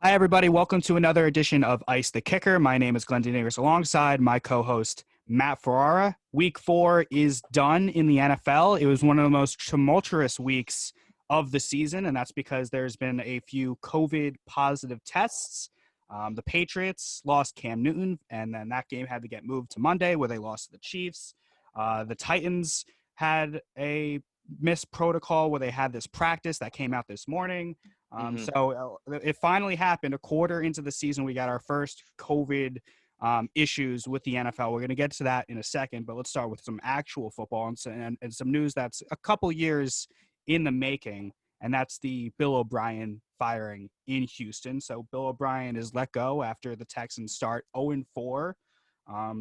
Hi, everybody. Welcome to another edition of Ice the Kicker. My name is Glen and alongside my co-host, Matt Ferrara. Week 4 is done in the NFL. It was one of the most tumultuous weeks of the season, and that's because there's been a few COVID-positive tests. The Patriots lost Cam Newton, and then that game had to get moved to Monday where they lost to the Chiefs. The Titans had a missed protocol where they had this practice that came out this morning. It finally happened. A quarter into the season, we got our first COVID issues with the NFL. We're going to get to that in a second, but let's start with some actual football and some news that's a couple years in the making, and that's the Bill O'Brien firing in Houston. So Bill O'Brien is let go after the Texans start 0-4.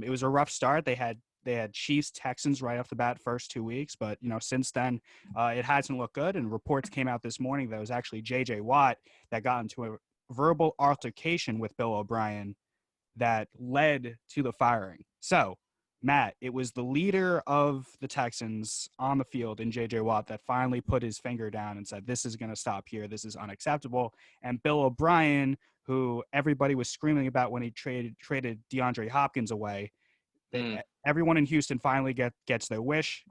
It was a rough start. They had Chiefs, Texans right off the bat first 2 weeks, but since then it hasn't looked good. And reports came out this morning that it was actually J.J. Watt that got into a verbal altercation with Bill O'Brien that led to the firing. So, Matt, it was the leader of the Texans on the field in J.J. Watt that finally put his finger down and said, "This is going to stop here. This is unacceptable." And Bill O'Brien, who everybody was screaming about when he traded DeAndre Hopkins away, everyone in Houston finally gets their wish.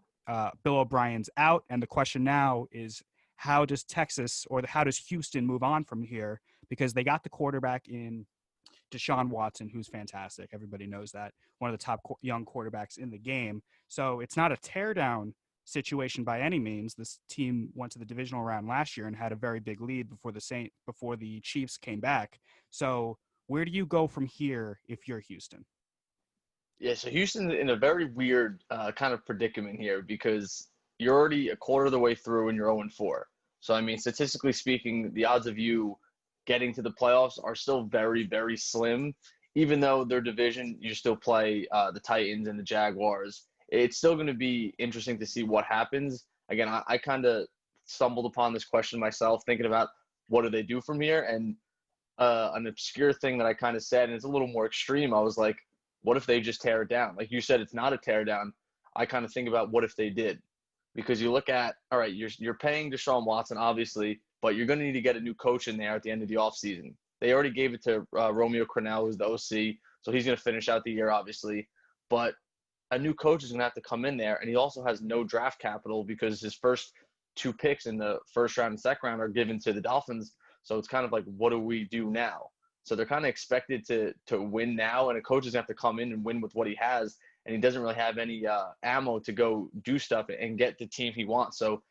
Bill O'Brien's out, and the question now is, how does Houston move on from here? Because they got the quarterback in Deshaun Watson, who's fantastic. Everybody knows that. One of the top young quarterbacks in the game. So it's not a teardown situation by any means. This team went to the divisional round last year and had a very big lead before the Chiefs came back. So where do you go from here if you're Houston? Yeah, so Houston's in a very weird kind of predicament here because you're already a quarter of the way through and you're 0-4. So, I mean, statistically speaking, the odds of you getting to the playoffs are still very, very slim. Even though their division, you still play the Titans and the Jaguars. It's still going to be interesting to see what happens. Again, I kind of stumbled upon this question myself, thinking about what do they do from here. And an obscure thing that I kind of said, and it's a little more extreme, I was like, what if they just tear it down? Like you said, it's not a tear down. I kind of think about what if they did, because you look at, all right, you're paying Deshaun Watson, obviously, but you're going to need to get a new coach in there at the end of the offseason. They already gave it to Romeo Crennel, who's the OC, so he's going to finish out the year, obviously. But a new coach is going to have to come in there, and he also has no draft capital because his first 2 picks in the first round and second round are given to the Dolphins. So it's kind of like, what do we do now? So they're kind of expected to win now, and a coach is going to have to come in and win with what he has, and he doesn't really have any ammo to go do stuff and get the team he wants. So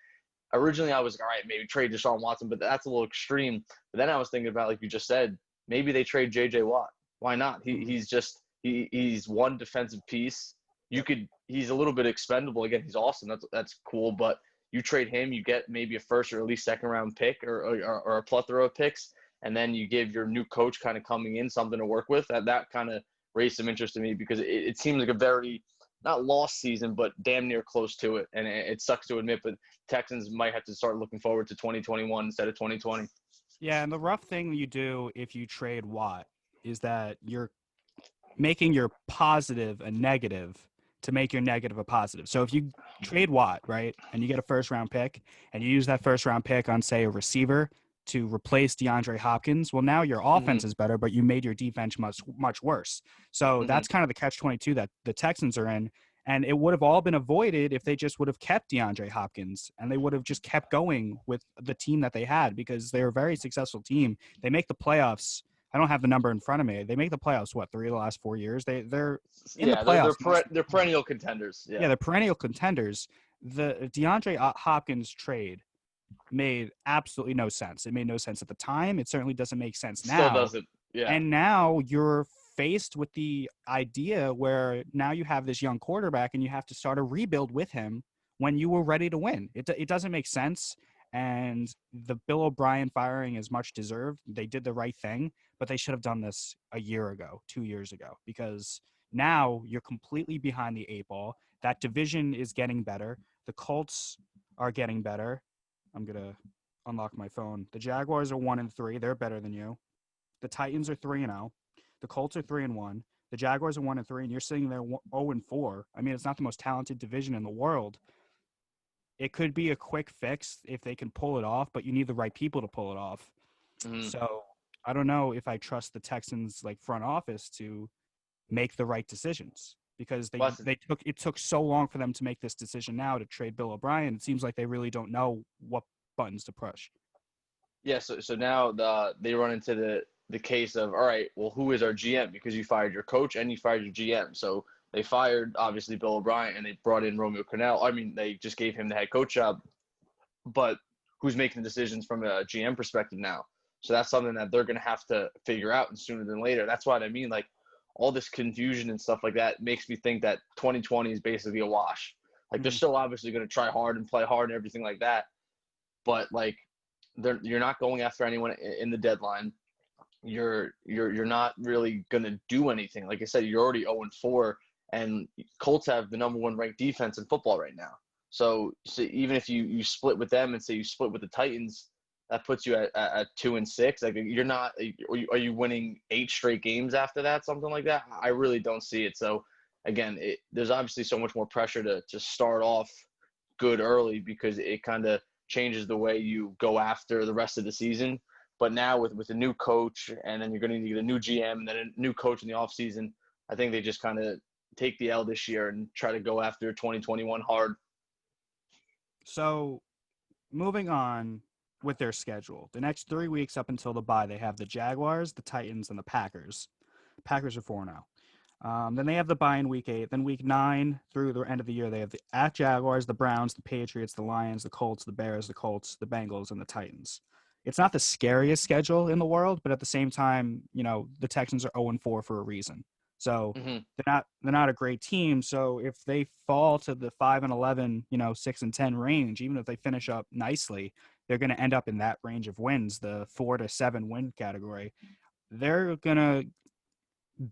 originally I was like, all right, maybe trade Deshaun Watson, but that's a little extreme. But then I was thinking about, like you just said, maybe they trade J.J. Watt. Why not? He's one defensive piece. He's a little bit expendable. Again, he's awesome. That's cool. But you trade him, you get maybe a first or at least second round pick or a plethora of picks. And then you give your new coach kind of coming in something to work with. That kind of raised some interest in me because it seems like a very, not lost season, but damn near close to it. And it sucks to admit, but Texans might have to start looking forward to 2021 instead of 2020. Yeah, and the rough thing you do if you trade Watt is that you're making your positive a negative to make your negative a positive. So if you trade Watt, right, and you get a first-round pick, and you use that first-round pick on, say, a receiver to replace DeAndre Hopkins, well, now your offense is better, but you made your defense much, much worse. So that's kind of the catch-22 that the Texans are in. And it would have all been avoided if they just would have kept DeAndre Hopkins and they would have just kept going with the team that they had, because they're a very successful team. They make the playoffs. I don't have the number in front of me. They make the playoffs, 3 of the last 4 years? They're in the playoffs. They're perennial contenders. Yeah, they're perennial contenders. The DeAndre Hopkins trade made absolutely no sense. It made no sense at the time. It certainly doesn't make sense now. Still doesn't. Yeah. And now you're faced with the idea where now you have this young quarterback and you have to start a rebuild with him when you were ready to win. It doesn't make sense. And the Bill O'Brien firing is much deserved. They did the right thing, but they should have done this a year ago, 2 years ago, because now you're completely behind the 8 ball. That division is getting better. The Colts are getting better. I'm going to unlock my phone. The Jaguars are 1-3. They're better than you. The Titans are 3-0. The Colts are 3-1. The Jaguars are 1-3, and you're sitting there 0-4. I mean, it's not the most talented division in the world. It could be a quick fix if they can pull it off, but you need the right people to pull it off. So I don't know if I trust the Texans like front office to make the right decisions because Well, that's it took so long for them to make this decision now to trade Bill O'Brien. It seems like they really don't know what buttons to push. Yeah, so now they run into the case of, all right, well, who is our GM? Because you fired your coach and you fired your GM. So they fired obviously Bill O'Brien and they brought in Romeo Crennel. I mean, they just gave him the head coach job, but who's making the decisions from a GM perspective now? So that's something that they're going to have to figure out, and sooner than later. That's what I mean. Like all this confusion and stuff like that makes me think that 2020 is basically a wash. Like they're Mhm. still obviously going to try hard and play hard and everything like that, but like you're not going after anyone in the deadline. You're not really going to do anything. Like I said, you're already 0-4, and Colts have the number one ranked defense in football right now. So even if you split with them and say you split with the Titans, that puts you at 2-6. Like you're not. Are you winning 8 straight games after that? Something like that. I really don't see it. So again, there's obviously so much more pressure to start off good early because it kind of changes the way you go after the rest of the season. But now with a new coach, and then you're going to get a new GM and then a new coach in the offseason, I think they just kind of take the L this year and try to go after 2021 hard. So moving on with their schedule, the next 3 weeks up until the bye, they have the Jaguars, the Titans, and the Packers. Packers are 4-0. Then they have the bye in week 8. Then week 9 through the end of the year, they have the at Jaguars, the Browns, the Patriots, the Lions, the Colts, the Bears, the Colts, the Bengals, and the Titans. It's not the scariest schedule in the world, but at the same time, the Texans are 0-4 for a reason. So Mm-hmm. they're not a great team. So if they fall to the 5-11, 6-10 range, even if they finish up nicely, they're going to end up in that range of wins, the 4-7 win category. They're going to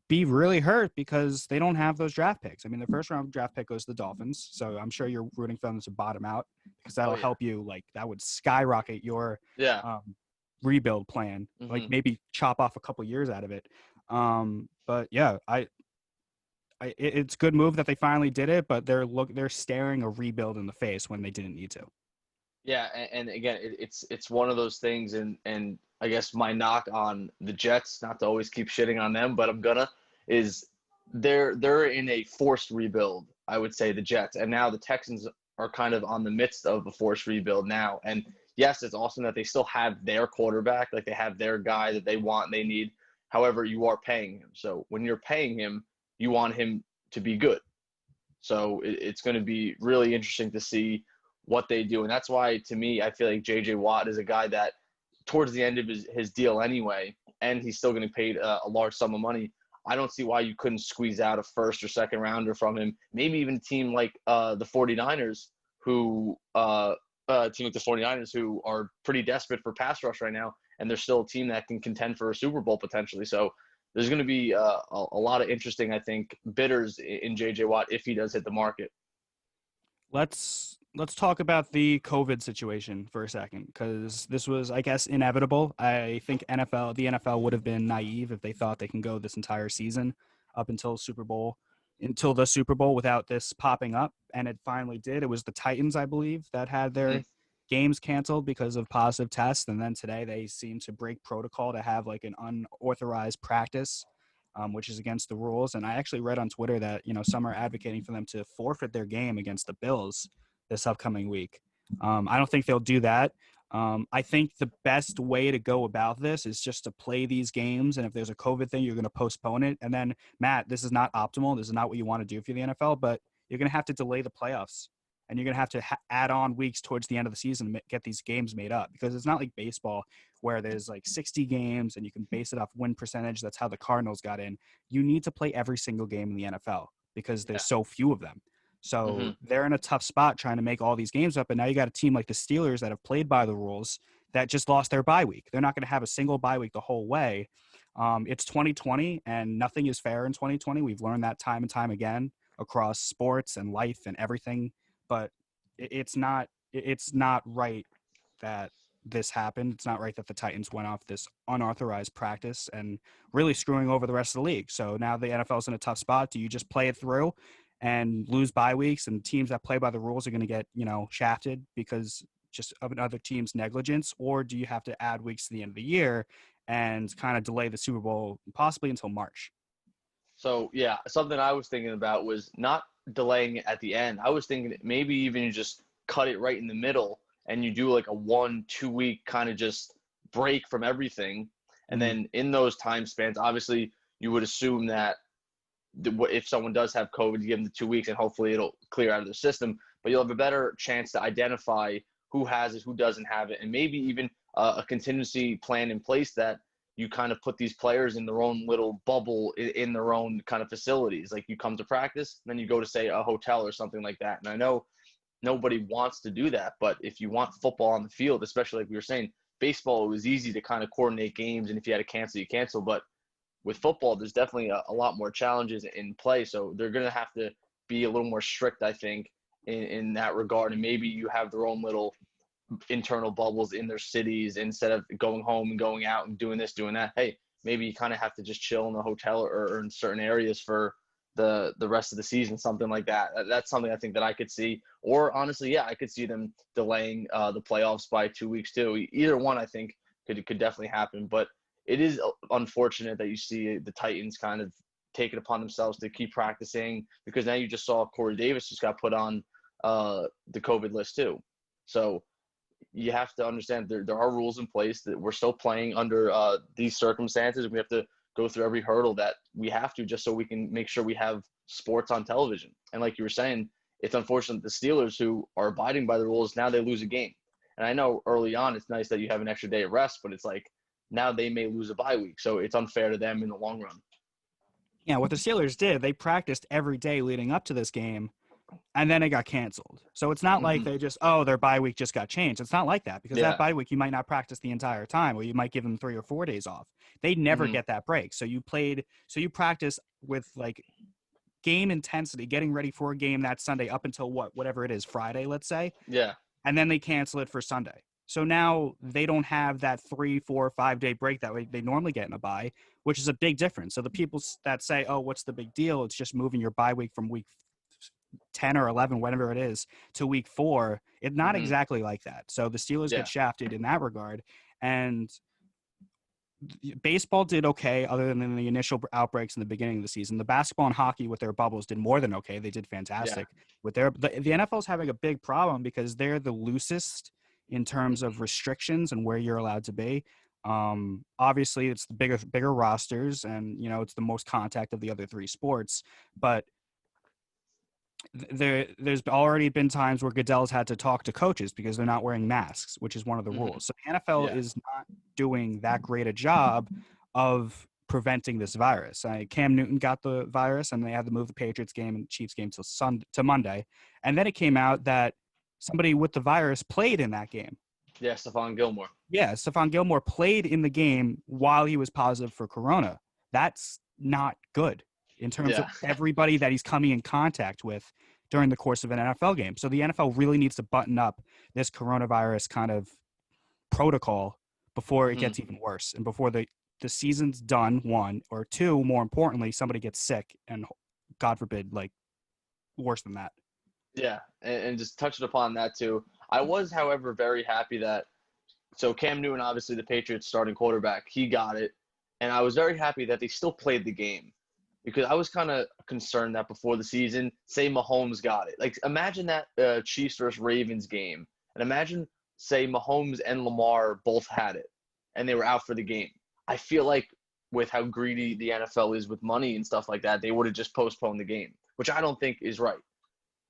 be really hurt because they don't have those draft picks. I mean, the first round draft pick goes to the Dolphins, so I'm sure you're rooting for them to bottom out because Oh that'll yeah, help you. Like that would skyrocket your yeah. rebuild plan. Like Mm-hmm. maybe chop off a couple years out of it. But yeah, it's a good move that they finally did it, but they're staring a rebuild in the face when they didn't need to. Yeah, and again, it's one of those things, and I guess my knock on the Jets, not to always keep shitting on them, but I'm gonna, is they're in a forced rebuild. I would say the Jets, and now the Texans are kind of on the midst of a forced rebuild now. And yes, it's awesome that they still have their quarterback, like they have their guy that they want, they need. However, you are paying him, so when you're paying him, you want him to be good. So it's going to be really interesting to see what they do. And that's why, to me, I feel like J.J. Watt is a guy that towards the end of his deal anyway, and he's still getting paid a large sum of money. I don't see why you couldn't squeeze out a first or second rounder from him. Maybe even a team like the 49ers who are pretty desperate for pass rush right now, and they're still a team that can contend for a Super Bowl potentially. So there's going to be a lot of interesting, I think, bidders in J.J. Watt if he does hit the market. Let's talk about the COVID situation for a second because this was, I guess, inevitable. I think the NFL would have been naive if they thought they can go this entire season up until the Super Bowl without this popping up, and it finally did. It was the Titans, I believe, that had Mm-hmm. their games canceled because of positive tests, and then today they seem to break protocol to have like an unauthorized practice, which is against the rules. And I actually read on Twitter that some are advocating for them to forfeit their game against the Bills this upcoming week. I don't think they'll do that. I think the best way to go about this is just to play these games, and if there's a COVID thing, you're going to postpone it. And then, Matt, this is not optimal. This is not what you want to do for the NFL, but you're going to have to delay the playoffs, and you're going to have to add on weeks towards the end of the season to get these games made up, because it's not like baseball where there's like 60 games and you can base it off win percentage. That's how the Cardinals got in. You need to play every single game in the NFL because Yeah. there's so few of them. Mm-hmm. So they're in a tough spot trying to make all these games up. And now you got a team like the Steelers that have played by the rules that just lost their bye week. They're not going to have a single bye week the whole way. It's 2020 and nothing is fair in 2020. We've learned that time and time again across sports and life and everything. But it's not right that this happened. It's not right that the Titans went off this unauthorized practice and really screwing over the rest of the league. So now the NFL's in a tough spot. Do you just play it through and lose bye weeks, and teams that play by the rules are going to get, shafted because just of another team's negligence? Or do you have to add weeks to the end of the year and kind of delay the Super Bowl possibly until March. So, yeah, something I was thinking about was not delaying it at the end. I was thinking maybe even you just cut it right in the middle and you do like a 1-2 week kind of just break from everything. And then in those time spans, obviously, you would assume that if someone does have COVID, you give them the 2 weeks and hopefully it'll clear out of their system. But you'll have a better chance to identify who has it, who doesn't have it, and maybe even a contingency plan in place that you kind of put these players in their own little bubble in their own kind of facilities. Like you come to practice, then you go to, say, a hotel or something like that. And I know nobody wants to do that, but if you want football on the field, especially like we were saying, baseball, it was easy to kind of coordinate games, and if you had to cancel, you cancel. But with football, there's definitely a lot more challenges in play. So they're going to have to be a little more strict, I think, in that regard. And maybe you have their own little internal bubbles in their cities instead of going home and going out and doing this, doing that. Hey, maybe you kind of have to just chill in the hotel or in certain areas for the rest of the season, something like that. That's something I think that I could see. Or honestly, yeah, I could see them delaying the playoffs by 2 weeks too. Either one, I think, could definitely happen. But it is unfortunate that you see the Titans kind of take it upon themselves to keep practicing, because now you just saw Corey Davis just got put on the COVID list too. So you have to understand there are rules in place that we're still playing under these circumstances. We have to go through every hurdle that we have to just so we can make sure we have sports on television. And like you were saying, it's unfortunate the Steelers, who are abiding by the rules, now they lose a game. And I know early on it's nice that you have an extra day of rest, but it's like now they may lose a bye week. So it's unfair to them in the long run. Yeah, what the Steelers did, they practiced every day leading up to this game, and then it got canceled. So it's not like they just, their bye week just got changed. It's not like that, because that bye week you might not practice the entire time, or you might give them 3 or 4 days off. They never get that break. So you practice with like game intensity, getting ready for a game that Sunday up until whatever it is, Friday, let's say. Yeah. And then they cancel it for Sunday. So now they don't have that 3, 4, 5 day break that they normally get in a bye, which is a big difference. So the people that say, oh, what's the big deal? It's just moving your bye week from week 10 or 11, whatever it is, to week 4. It's not exactly like that. So the Steelers get shafted in that regard. And baseball did okay, other than the initial outbreaks in the beginning of the season. The basketball and hockey with their bubbles did more than okay. They did fantastic. With the NFL is having a big problem because they're the loosest in terms of restrictions and where you're allowed to be. Obviously, it's the bigger rosters, and it's the most contact of the other 3 sports. But there's already been times where Goodell's had to talk to coaches because they're not wearing masks, which is one of the rules. So the NFL is not doing that great a job of preventing this virus. Cam Newton got the virus, and they had to move the Patriots game and Chiefs game to Monday. And then it came out that somebody with the virus played in that game. Yeah, Stephon Gilmore. Yeah, Stephon Gilmore played in the game while he was positive for corona. That's not good in terms of everybody that he's coming in contact with during the course of an NFL game. So the NFL really needs to button up this coronavirus kind of protocol before it gets even worse, and before the season's done, 1, or 2, more importantly, somebody gets sick, and God forbid, like, worse than that. Yeah, and just touching upon that too. I was, however, very happy that Cam Newton, obviously the Patriots starting quarterback, he got it. And I was very happy that they still played the game, because I was kind of concerned that before the season, say Mahomes got it. Like, imagine that Chiefs versus Ravens game. And imagine, say, Mahomes and Lamar both had it, and they were out for the game. I feel like with how greedy the NFL is with money and stuff like that, they would have just postponed the game, which I don't think is right.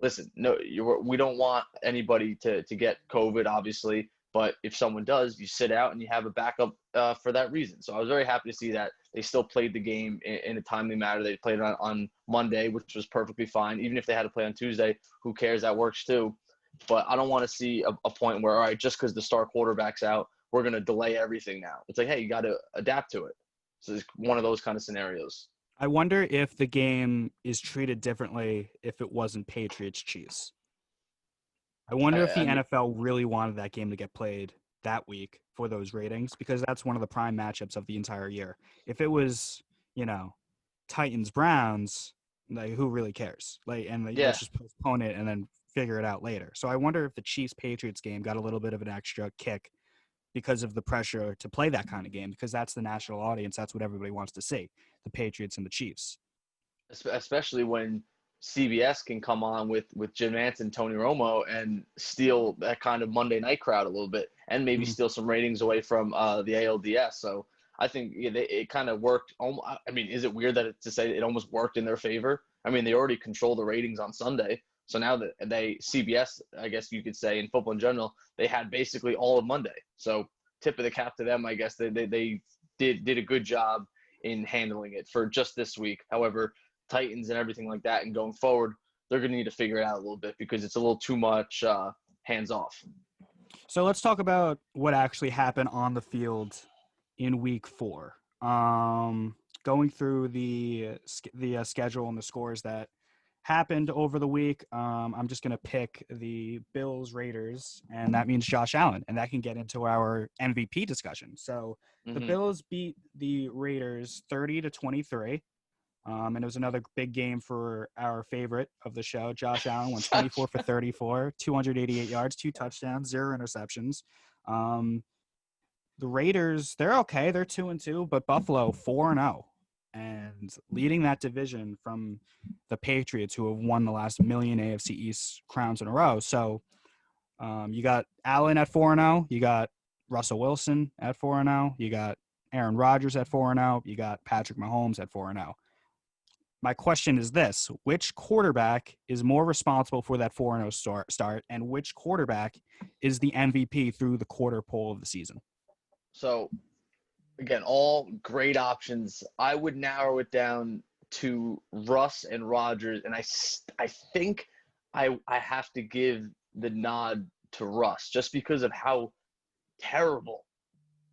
Listen, no, we don't want anybody to get COVID, obviously, but if someone does, you sit out and you have a backup for that reason. So I was very happy to see that they still played the game in a timely manner. They played it on Monday, which was perfectly fine. Even if they had to play on Tuesday, who cares? That works too. But I don't want to see a point where, all right, just because the star quarterback's out, we're going to delay everything now. It's like, hey, you got to adapt to it. So it's one of those kind of scenarios. I wonder if the game is treated differently if it wasn't Patriots-Chiefs. I wonder if the NFL really wanted that game to get played that week for those ratings, because that's one of the prime matchups of the entire year. If it was, Titans-Browns, like, who really cares? Let's just postpone it and then figure it out later. So I wonder if the Chiefs-Patriots game got a little bit of an extra kick because of the pressure to play that kind of game, because that's the national audience. That's what everybody wants to see, the Patriots and the Chiefs. Especially when CBS can come on with Jim Nantz and Tony Romo and steal that kind of Monday night crowd a little bit, and maybe steal some ratings away from the ALDS. So I think it kind of worked. I mean, is it weird to say it almost worked in their favor? I mean, they already control the ratings on Sunday. So now that CBS, I guess you could say, in football in general, they had basically all of Monday. So tip of the cap to them, I guess. They did a good job in handling it for just this week. However, Titans and everything like that, and going forward, they're going to need to figure it out a little bit because it's a little too much hands off. So let's talk about what actually happened on the field in week 4. Going through the schedule and the scores that happened over the week, I'm just going to pick the Bills Raiders, and that means Josh Allen, and that can get into our MVP discussion. So the Bills beat the Raiders 30-23. And it was another big game for our favorite of the show, Josh Allen, went 24 for 34, 288 yards, 2 touchdowns, 0 interceptions. The Raiders, they're okay. They're 2-2, but Buffalo 4-0, and leading that division from the Patriots, who have won the last million AFC East crowns in a row. So you got Allen at 4-0. You got Russell Wilson at 4-0. You got Aaron Rodgers at 4-0. You got Patrick Mahomes at 4-0. My question is this: which quarterback is more responsible for that 4-0 start, and which quarterback is the MVP through the quarter pole of the season? So, again, all great options. I would narrow it down to Russ and Rodgers, and I think I have to give the nod to Russ just because of how terrible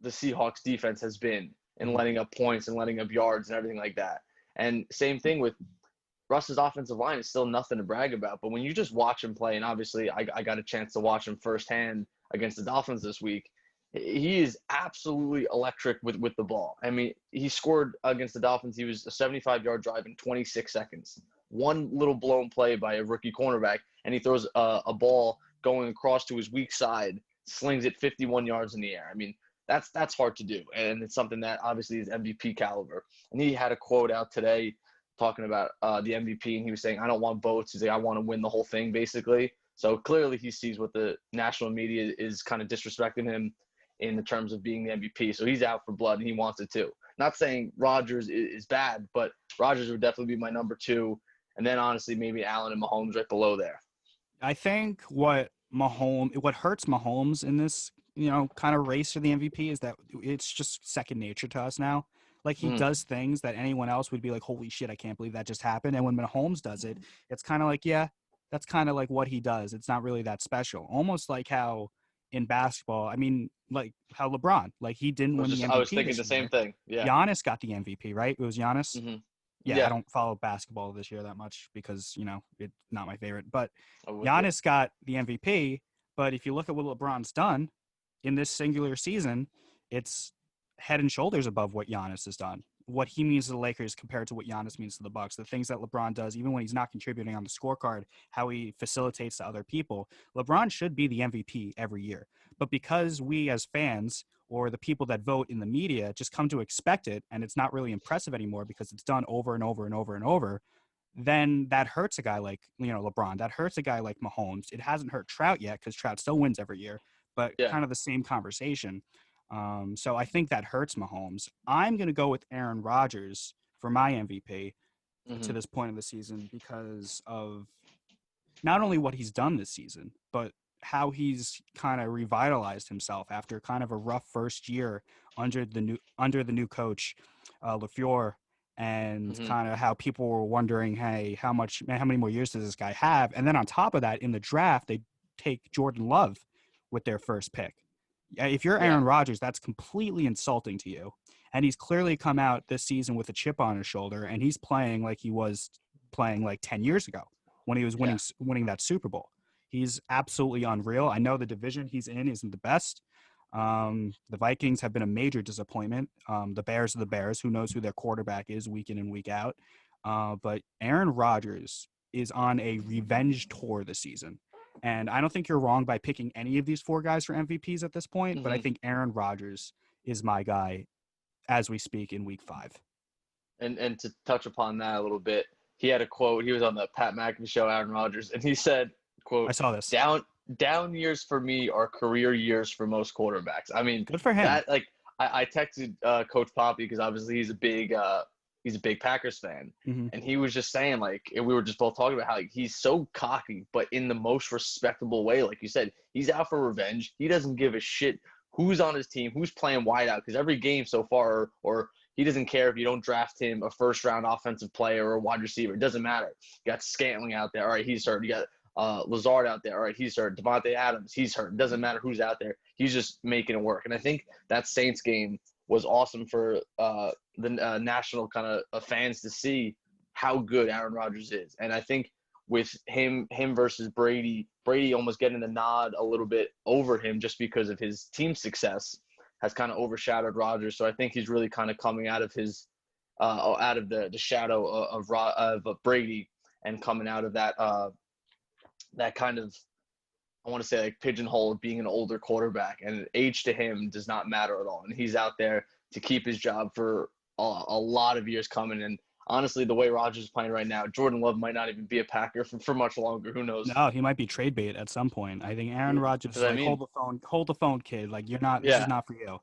the Seahawks defense has been in letting up points and letting up yards and everything like that. And same thing with Russ's offensive line is still nothing to brag about. But when you just watch him play, and obviously I got a chance to watch him firsthand against the Dolphins this week, he is absolutely electric with the ball. I mean, he scored against the Dolphins. He was a 75-yard drive in 26 seconds. One little blown play by a rookie cornerback, and he throws a ball going across to his weak side, slings it 51 yards in the air. I mean, that's hard to do, and it's something that obviously is MVP caliber. And he had a quote out today talking about the MVP, and he was saying, "I don't want votes. He's like, I want to win the whole thing, basically." So clearly he sees what the national media is kind of disrespecting him in the terms of being the MVP. So he's out for blood, and he wants it too. Not saying Rodgers is bad, but Rodgers would definitely be my number 2, and then honestly maybe Allen and Mahomes right below there. I think what hurts Mahomes in this kind of race for the MVP is that it's just second nature to us now. Like, he does things that anyone else would be like, holy shit, I can't believe that just happened. And when Mahomes does it, it's kind of like, yeah, that's kind of like what he does. It's not really that special. Almost like how in basketball, I mean, like how LeBron, like he didn't win the MVP. I was thinking the same thing. Yeah. Giannis got the MVP, right? It was Giannis. Yeah, I don't follow basketball this year that much because, it's not my favorite. But Giannis got the MVP. But if you look at what LeBron's done in this singular season, it's head and shoulders above what Giannis has done. What he means to the Lakers compared to what Giannis means to the Bucks. The things that LeBron does, even when he's not contributing on the scorecard, how he facilitates to other people. LeBron should be the MVP every year. But because we as fans or the people that vote in the media just come to expect it, and it's not really impressive anymore because it's done over and over and over and over, then that hurts a guy like LeBron. That hurts a guy like Mahomes. It hasn't hurt Trout yet because Trout still wins every year, but kind of the same conversation. So I think that hurts Mahomes. I'm going to go with Aaron Rodgers for my MVP to this point of the season because of not only what he's done this season, but how he's kind of revitalized himself after kind of a rough first year under the new coach, LaFleur, and kind of how people were wondering, hey, how many more years does this guy have? And then on top of that, in the draft, they take Jordan Love with their first pick. If you're Aaron Rodgers, that's completely insulting to you. And he's clearly come out this season with a chip on his shoulder, and he's playing like he was playing like 10 years ago when he was winning that Super Bowl. He's absolutely unreal. I know the division he's in isn't the best. The Vikings have been a major disappointment. The Bears are the Bears. Who knows who their quarterback is week in and week out. But Aaron Rodgers is on a revenge tour this season. And I don't think you're wrong by picking any of these 4 guys for MVPs at this point, but I Mm-hmm. think Aaron Rodgers is my guy as we speak in week 5. And to touch upon that a little bit, he had a quote. He was on the Pat McAfee show, Aaron Rodgers, and he said, I "quote saw this. Down years for me are career years for most quarterbacks." I mean, Good for him. that like I texted Coach Poppy because obviously he's a big Packers fan, Mhm. and he was just saying like, and we were just both talking about how like, he's so cocky, but in the most respectable way. Like you said, he's out for revenge. He doesn't give a shit who's on his team, who's playing wideout, because every game so far, or he doesn't care if you don't draft him a first-round offensive player or a wide receiver. It doesn't matter. You got Scantling out there. All right, he's hurt. You got Lazard out there. All right, he's hurt. Devontae Adams, he's hurt. It doesn't matter who's out there. He's just making it work. And I think that Saints game was awesome for the national kind of fans to see how good Aaron Rodgers is. And I think with him versus Brady almost getting the nod a little bit over him just because of his team success has kind of overshadowed Rodgers. So I think he's really kind of coming out of his out of the shadow of Brady and coming out of that that kind of, I want to say, like pigeonhole of being an older quarterback, and age to him does not matter at all. And he's out there to keep his job for a lot of years coming. And honestly, the way Rodgers is playing right now, Jordan Love might not even be a Packer for much longer. Who knows? No, he might be trade bait at some point. I think Aaron Rodgers is like, hold the phone, kid. Like this is not for you.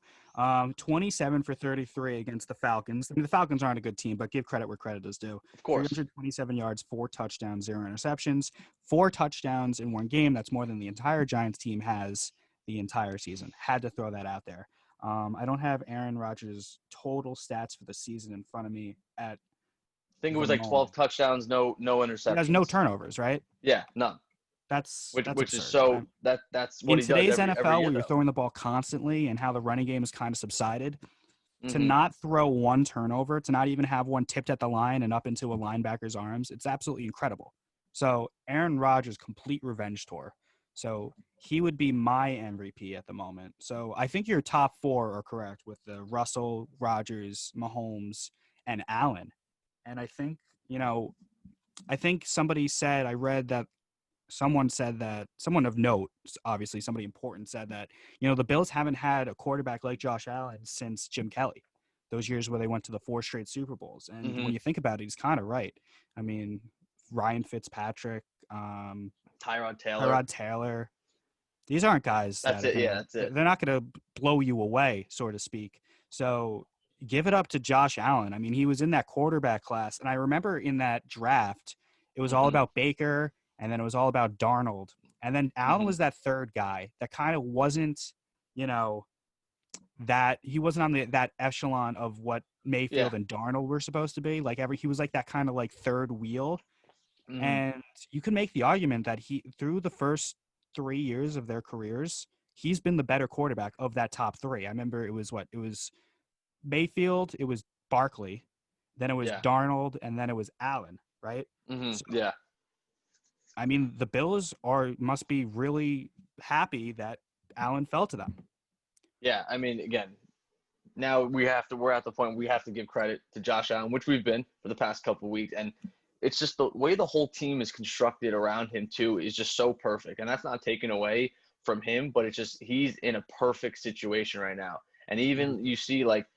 27 for 33 against the Falcons. I mean, the Falcons aren't a good team, but give credit where credit is due. Of course. 327 yards, 4 touchdowns, 0 interceptions, 4 touchdowns in one game. That's more than the entire Giants team has the entire season. Had to throw that out there. I don't have Aaron Rodgers' total stats for the season in front of me at I think it was like 12 touchdowns, no interceptions. He has no turnovers, right? Yeah, none. That's which absurd. is so that's what in he today's does every NFL, year, where you're throwing the ball constantly and how the running game is kind of subsided. To Mhm. not throw one turnover, to not even have one tipped at the line and up into a linebacker's arms, it's absolutely incredible. So Aaron Rodgers' complete revenge tour. So he would be my MVP at the moment. So I think your top 4 are correct with the Russell, Rodgers, Mahomes, and Allen. And I think, I think somebody said, I read that someone said that, someone of note, obviously somebody important, said that, the Bills haven't had a quarterback like Josh Allen since Jim Kelly, those years where they went to the 4 straight Super Bowls. And when you think about it, he's kind of right. I mean, Ryan Fitzpatrick, Tyrod Taylor. These aren't guys that's it. They're not going to blow you away, so to speak. So give it up to Josh Allen. I mean, he was in that quarterback class. And I remember in that draft, it was all about Baker, and then it was all about Darnold. And then Allen was that third guy that kind of wasn't, that he wasn't on that echelon of what Mayfield and Darnold were supposed to be. He was like that kind of like third wheel. And you can make the argument that he, through the first 3 years of their careers, he's been the better quarterback of that top 3. I remember it was Mayfield, it was Barkley, then it was Darnold, and then it was Allen, right? So, I mean, the Bills must be really happy that Allen fell to them. Yeah, I mean, again, now we're at the point we have to give credit to Josh Allen, which we've been for the past couple of weeks, and it's just the way the whole team is constructed around him too is just so perfect, and that's not taken away from him, but it's just he's in a perfect situation right now. And even you see like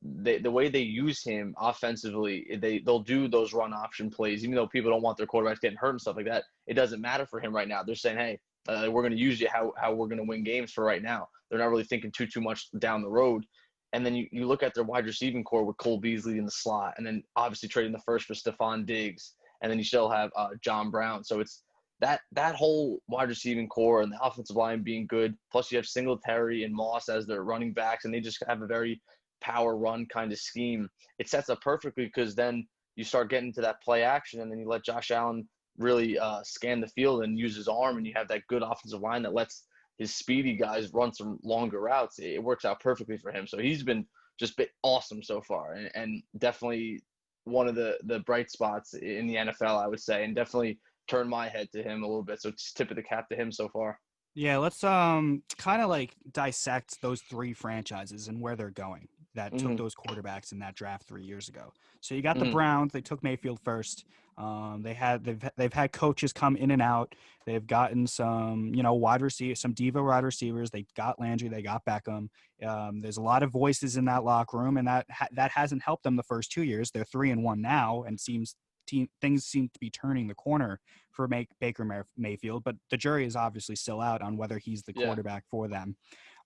the way they use him offensively, they'll do those run option plays, even though people don't want their quarterbacks getting hurt and stuff like that. It doesn't matter for him right now. They're saying, hey, we're going to use you how we're going to win games for right now. They're not really thinking too much down the road. And then you look at their wide receiving core with Cole Beasley in the slot, and then obviously trading the first for Stephon Diggs, and then you still have John Brown. So it's that whole wide receiving core and the offensive line being good. Plus you have Singletary and Moss as their running backs, and they just have a very power run kind of scheme. It sets up perfectly because then you start getting to that play action, and then you let Josh Allen really scan the field and use his arm, and you have that good offensive line that lets his speedy guys run some longer routes. It works out perfectly for him. So he's been awesome so far, and definitely one of the bright spots in the NFL, I would say, and definitely turn my head to him a little bit. So just tip of the cap to him so far. Yeah, let's kind of like dissect those 3 franchises and where they're going. that took Mhm. those quarterbacks in that draft 3 years ago. So you got the Mhm. Browns. They took Mayfield first. They've had coaches come in and out. They've gotten some some diva wide receivers. They got Landry. They got Beckham. There's a lot of voices in that locker room, and that hasn't helped them the first 2 years. They're 3-1 now, and things seem to be turning the corner for Baker Mayfield. But the jury is obviously still out on whether he's the Yeah. quarterback for them.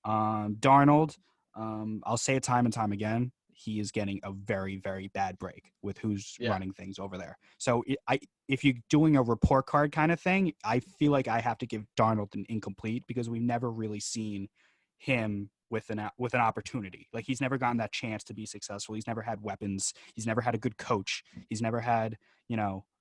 Darnold, I'll say it time and time again, he is getting a very, very bad break with who's Yeah. running things over there. So if you're doing a report card kind of thing, I feel like I have to give Darnold an incomplete because we've never really seen him with an opportunity. Like, he's never gotten that chance to be successful. He's never had weapons. He's never had a good coach. He's never had,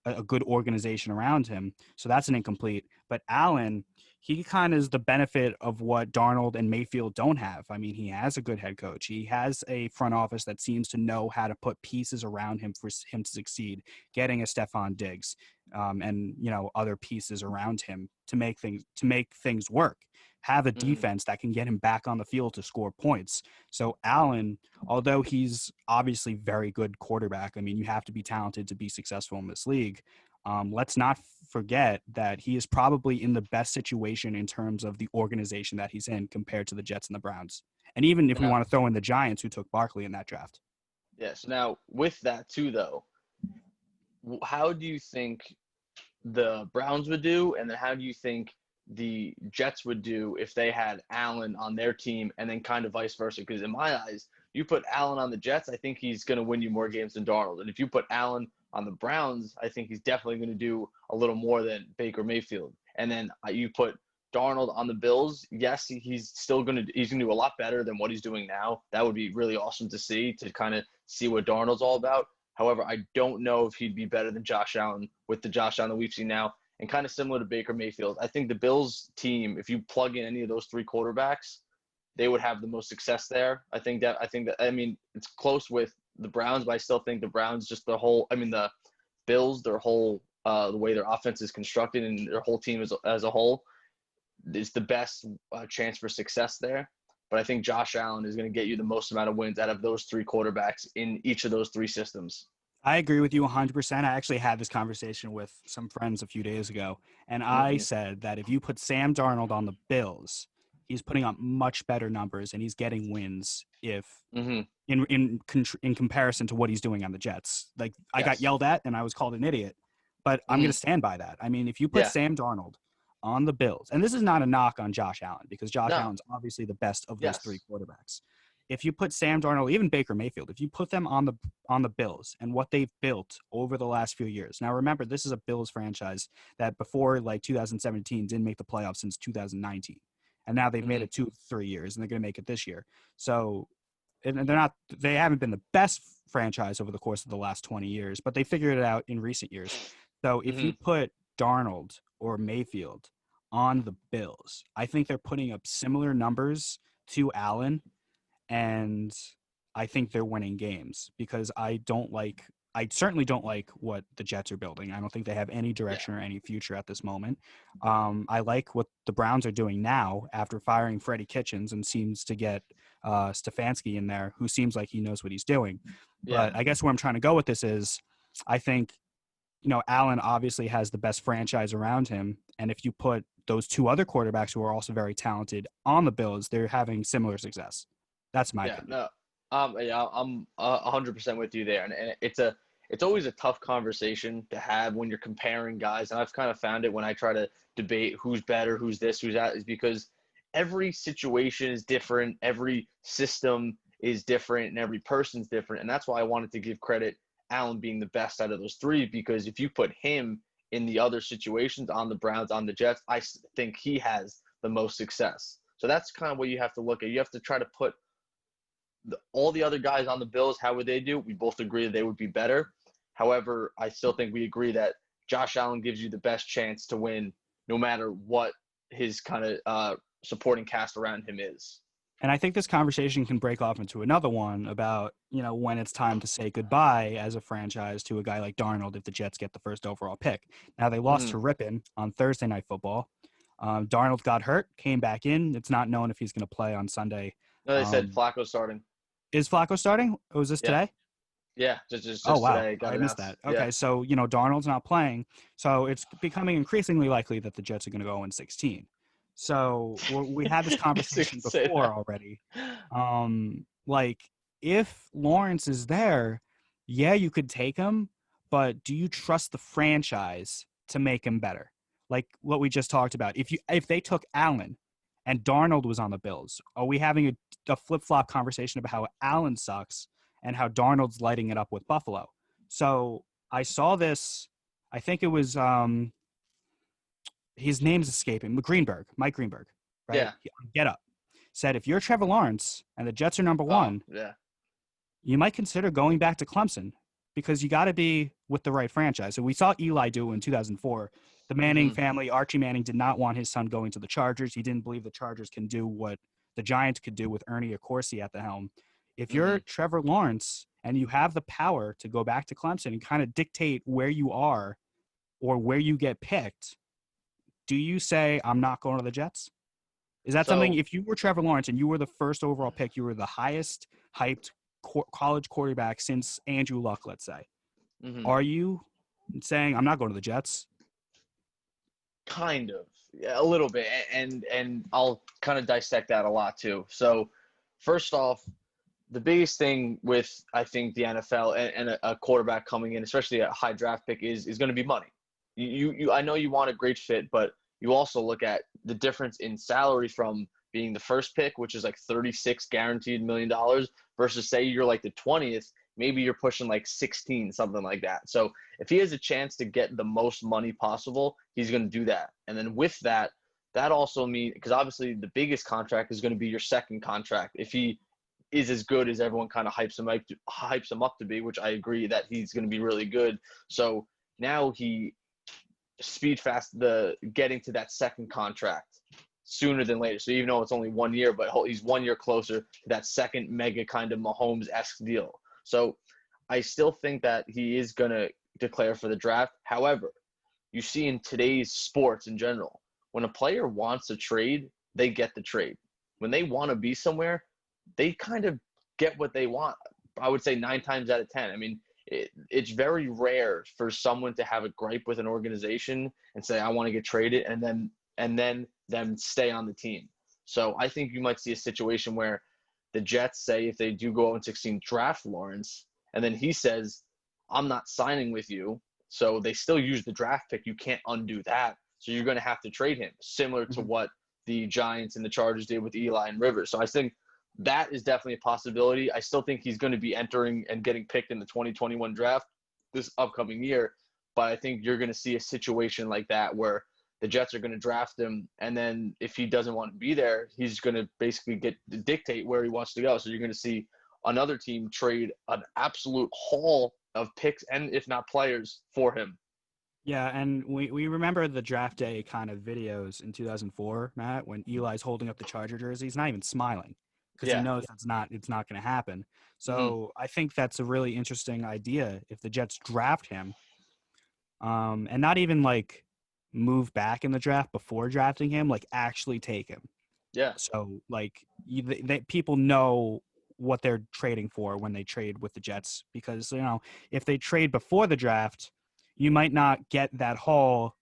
a good organization around him. So that's an incomplete. But Allen, he kind of is the benefit of what Darnold and Mayfield don't have. I mean, he has a good head coach. He has a front office that seems to know how to put pieces around him for him to succeed, getting a Stephon Diggs, and other pieces around him to make things work. Have a Mhm. defense that can get him back on the field to score points. So Allen, although he's obviously very good quarterback, I mean, you have to be talented to be successful in this league. Let's not forget that he is probably in the best situation in terms of the organization that he's in compared to the Jets and the Browns. And even if we Now, want to throw in the Giants, who took Barkley in that draft. yes. Now, with that too, though, how do you think the Browns would do, and then how do you think the Jets would do if they had Allen on their team, and then kind of vice versa? Because in my eyes, you put Allen on the Jets, I think he's going to win you more games than Darnold. And if you put Allen on the Browns, I think he's definitely going to do a little more than Baker Mayfield. And then you put Darnold on the Bills. Yes, he's going to do a lot better than what he's doing now. That would be really awesome to see, to kind of see what Darnold's all about. However, I don't know if he'd be better than Josh Allen with the Josh Allen that we've seen now, and kind of similar to Baker Mayfield. I think the Bills team, if you plug in any of those three quarterbacks, they would have the most success there. I mean, it's close with the Browns, but I still think the Browns, the Bills, the way their offense is constructed and their whole team as a whole is the best chance for success there. But I think Josh Allen is going to get you the most amount of wins out of those three quarterbacks in each of those three systems. I agree with you 100%. I actually had this conversation with some friends a few days ago, and I Mm-hmm. said that if you put Sam Darnold on the Bills, he's putting up much better numbers and he's getting wins if Mm-hmm. in comparison to what he's doing on the Jets. Like, I got Yes. yelled at and I was called an idiot, but I'm going Mm-hmm. to stand by that. I mean, if you put Yeah. Sam Darnold on the Bills, and this is not a knock on Josh Allen because Josh No. Allen's obviously the best of those three Yes. quarterbacks. If you put Sam Darnold, even Baker Mayfield, if you put them on the Bills and what they've built over the last few years. Now, remember, this is a Bills franchise that before like 2017 didn't make the playoffs since 2019. And now they've made Mm-hmm. it 2-3 years and they're going to make it this year. So, and they haven't been the best franchise over the course of the last 20 years, but they figured it out in recent years. So if Mm-hmm. you put Darnold or Mayfield on the Bills, I think they're putting up similar numbers to Allen, and I think they're winning games because I certainly don't like what the Jets are building. I don't think they have any Yeah. direction or any future at this moment. I like what the Browns are doing now after firing Freddie Kitchens and seems to get Stefanski in there, who seems like he knows what he's doing. Yeah. But I guess where I'm trying to go with this is I think, Allen obviously has the best franchise around him. And if you put those two other quarterbacks who are also very talented on the Bills, they're having similar success. That's my Yeah. opinion. No. Yeah. I'm 100% with you there, and it's always a tough conversation to have when you're comparing guys, and I've kind of found it when I try to debate who's better, who's this, who's that, is because every situation is different, every system is different, and every person's different, and that's why I wanted to give credit Allen being the best out of those three, because if you put him in the other situations on the Browns, on the Jets, I think he has the most success. So that's kind of what you have to look at. You have to try to put all the other guys on the Bills. How would they do? We both agree that they would be better. However, I still think we agree that Josh Allen gives you the best chance to win no matter what his kind of supporting cast around him is. And I think this conversation can break off into another one about, when it's time to say goodbye as a franchise to a guy like Darnold if the Jets get the first overall pick. Now, they lost Mm-hmm. to Ripon on Thursday Night Football. Darnold got hurt, came back in. It's not known if he's going to play on Sunday. No, they said Flacco starting. Is Flacco starting? Or was this Yeah. today? Yeah. Just Oh, wow. today it got I missed announced. that. Yeah. Okay, so, Darnold's not playing. So it's becoming increasingly likely that the Jets are going to go in 16. So we had this I guess you conversation could say before that. already. Like, if Lawrence is there, yeah, you could take him, but do you trust the franchise to make him better? Like what we just talked about. If they took Allen and Darnold was on the Bills, are we having a flip-flop conversation about how Allen sucks and how Darnold's lighting it up with Buffalo? So I saw this. I think it was his name's escaping. Mike Greenberg, right? Yeah. Get Up said if you're Trevor Lawrence and the Jets are number Oh, one, yeah. you might consider going back to Clemson because you got to be with the right franchise. So we saw Eli do it in 2004. The Manning Hmm. family, Archie Manning, did not want his son going to the Chargers. He didn't believe the Chargers can do what the Giants could do with Ernie Accorsi at the helm. If Hmm. you're Trevor Lawrence and you have the power to go back to Clemson and kind of dictate where you are or where you get picked, do you say, I'm not going to the Jets? Is that something, So, if you were Trevor Lawrence and you were the first overall pick, you were the highest hyped college quarterback since Andrew Luck, let's say, mhm. are you saying, I'm not going to the Jets? Kind of, yeah, a little bit, and I'll kind of dissect that a lot too. So, first off, the biggest thing with I think the NFL and a quarterback coming in, especially a high draft pick, is going to be money. I know you want a great fit, but you also look at the difference in salary from being the first pick, which is like 36 guaranteed $1 million, versus say you're like the 20th, maybe you're pushing like 16, something like that. So if he has a chance to get the most money possible, he's going to do that. And then with that, that also means because obviously the biggest contract is going to be your second contract. If he is as good as everyone kind of hypes him up to be, which I agree that he's going to be really good. So now he speed fast the getting to that second contract sooner than later. So even though it's only 1 year, but he's 1 year closer to that second mega kind of Mahomes-esque deal. So I still think that he is going to declare for the draft. However, you see in today's sports in general, when a player wants a trade, they get the trade. When they want to be somewhere, they kind of get what they want. I would say 9 times out of 10. I mean, it's very rare for someone to have a gripe with an organization and say, I want to get traded, and then them stay on the team. So I think you might see a situation where the Jets say if they do go 0-16 draft Lawrence, and then he says, I'm not signing with you. So they still use the draft pick. You can't undo that. So you're going to have to trade him, similar to Mhm. what the Giants and the Chargers did with Eli and Rivers. So I think that is definitely a possibility. I still think he's going to be entering and getting picked in the 2021 draft this upcoming year. But I think you're going to see a situation like that where the Jets are going to draft him, and then if he doesn't want to be there, he's going to basically dictate where he wants to go. So you're going to see another team trade an absolute haul of picks and if not players for him. Yeah, and we remember the draft day kind of videos in 2004, Matt, when Eli's holding up the Charger jersey. He's not even smiling because he Yeah. knows it's not going to happen. Mm-hmm. So I think that's a really interesting idea if the Jets draft him, and not even like move back in the draft before drafting him, like actually take him. Yeah. So like people know what they're trading for when they trade with the Jets because if they trade before the draft, you might not get that haul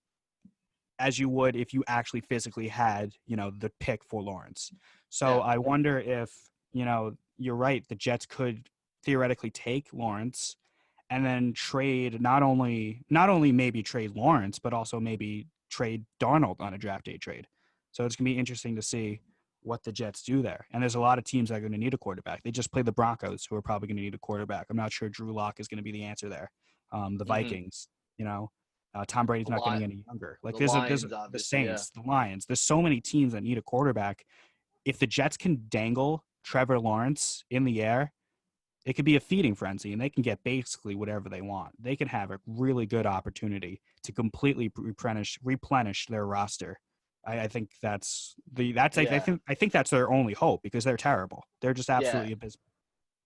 as you would if you actually physically had the pick for Lawrence. So Yeah. I wonder if you're right, the Jets could theoretically take Lawrence and then trade not only maybe trade Lawrence but also maybe trade Darnold on a draft day trade. So it's gonna be interesting to see what the Jets do there. And there's a lot of teams that are going to need a quarterback. They just played the Broncos, who are probably going to need a quarterback. I'm not sure Drew Lock is going to be the answer there. The Mm-hmm. Vikings, Tom Brady's The not Li- getting any younger. Like the there's Lions, the obviously. Yeah. Saints, the Lions. There's so many teams that need a quarterback. If the Jets can dangle Trevor Lawrence in the air, it could be a feeding frenzy, and they can get basically whatever they want. They can have a really good opportunity to completely replenish their roster. I think Yeah. I think that's their only hope because they're terrible. They're just Yeah. absolutely abysmal.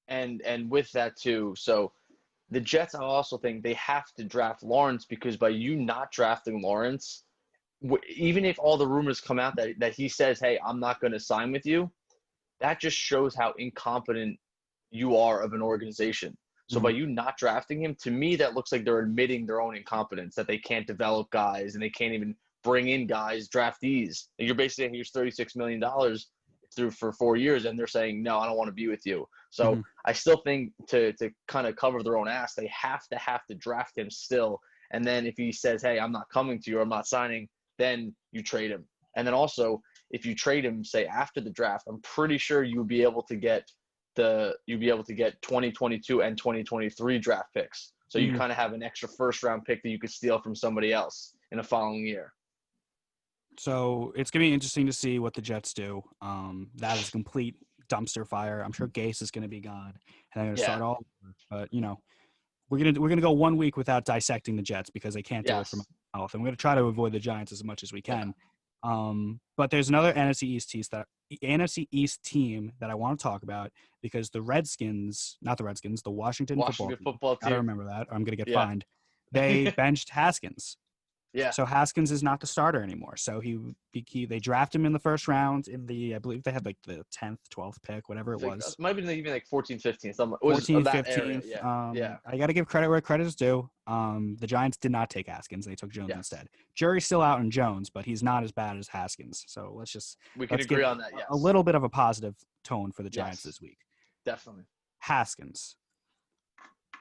And with that too, so the Jets, I also think they have to draft Lawrence because by you not drafting Lawrence, even if all the rumors come out that he says, hey, I'm not going to sign with you, that just shows how incompetent you are of an organization. So by you not drafting him, to me, that looks like they're admitting their own incompetence, that they can't develop guys and they can't even bring in guys, draftees. And you're basically saying here's $36 million through for 4 years, and they're saying, no, I don't want to be with you. So I still think to kind of cover their own ass, they have to draft him still. And then if he says, hey, I'm not coming to you or I'm not signing, then you trade him. And then also, if you trade him, say, after the draft, I'm pretty sure you would be able to get 2022 and 2023 draft picks. So you kind of have an extra first-round pick that you could steal from somebody else in the following year. So it's going to be interesting to see what the Jets do. That is a complete dumpster fire. I'm sure Gase is going to be gone, and they're going to start all over. But, we're gonna go 1 week without dissecting the Jets because they can't do it from health, and we're going to try to avoid the Giants as much as we can. But there's another NFC East team that I want to talk about because the Washington football team. Gotta remember that, or I'm going to get fined. They benched Haskins. Yeah. So Haskins is not the starter anymore. So they draft him in the first round I believe they had like the 10th, 12th pick, whatever it was. Might be even like 14th, 15th. 14th, 15th. Yeah. I got to give credit where credit is due. The Giants did not take Haskins. They took Jones instead. Jury's still out on Jones, but he's not as bad as Haskins. So we can agree on that, yes. A little bit of a positive tone for the Giants this week. Definitely. Haskins.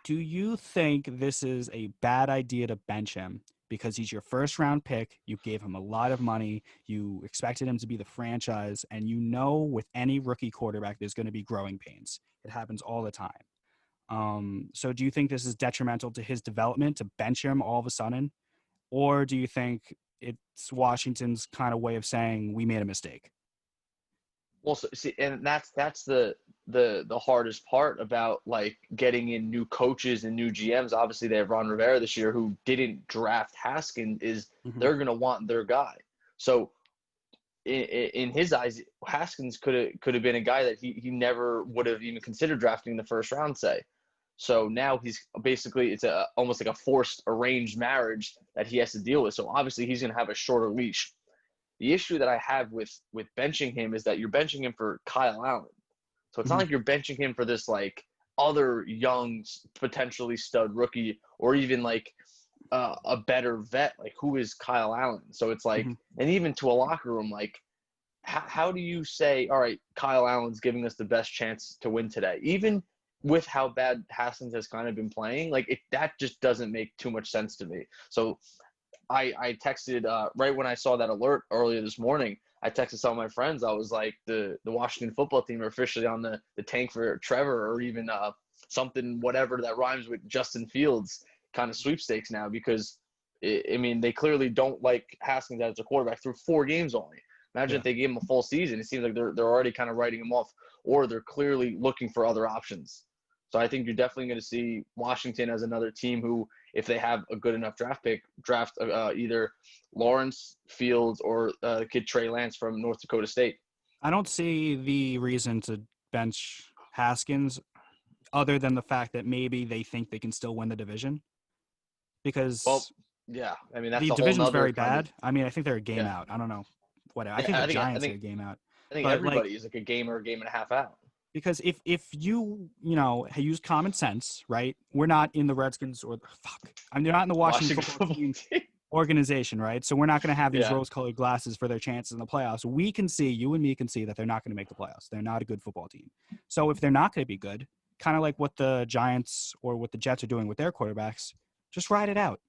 Do you think this is a bad idea to bench him? Because he's your first-round pick, you gave him a lot of money, you expected him to be the franchise, and with any rookie quarterback, there's going to be growing pains. It happens all the time. So do you think this is detrimental to his development to bench him all of a sudden? Or do you think it's Washington's kind of way of saying we made a mistake? Well, see, and that's the hardest part about like getting in new coaches and new GMs. Obviously, they have Ron Rivera this year who didn't draft Haskins. They're going to want their guy. So in his eyes, Haskins could have been a guy that he never would have even considered drafting in the first round, say. So now he's basically it's almost like a forced arranged marriage that he has to deal with. So obviously he's going to have a shorter leash. The issue that I have with benching him is that you're benching him for Kyle Allen. So it's not like you're benching him for this like other young, potentially stud rookie or even like a better vet. Like who is Kyle Allen? So it's like, and even to a locker room, like how do you say, all right, Kyle Allen's giving us the best chance to win today? Even with how bad Haskins has kind of been playing, like that just doesn't make too much sense to me. So I texted right when I saw that alert earlier this morning. I texted some of my friends. I was like, the Washington football team are officially on the tank for Trevor or even something, whatever that rhymes with Justin Fields kind of sweepstakes now because, they clearly don't like Haskins as a quarterback through 4 games only. Imagine if they gave him a full season. It seems like they're already kind of writing him off or they're clearly looking for other options. So I think you're definitely going to see Washington as another team who, if they have a good enough draft pick, draft either Lawrence, Fields, or kid Trey Lance from North Dakota State. I don't see the reason to bench Haskins other than the fact that maybe they think they can still win the division. Because that's the division's very bad. I think they're a game out. I don't know. Whatever. I think the Giants are a game out. I think everybody is like a game or a game and a half out. Because if you use common sense, right? We're not in the Redskins they're not in the Washington football team organization, right? So we're not going to have these rose-colored glasses for their chances in the playoffs. You and me can see that they're not going to make the playoffs. They're not a good football team. So if they're not going to be good, kind of like what the Giants or what the Jets are doing with their quarterbacks, just ride it out.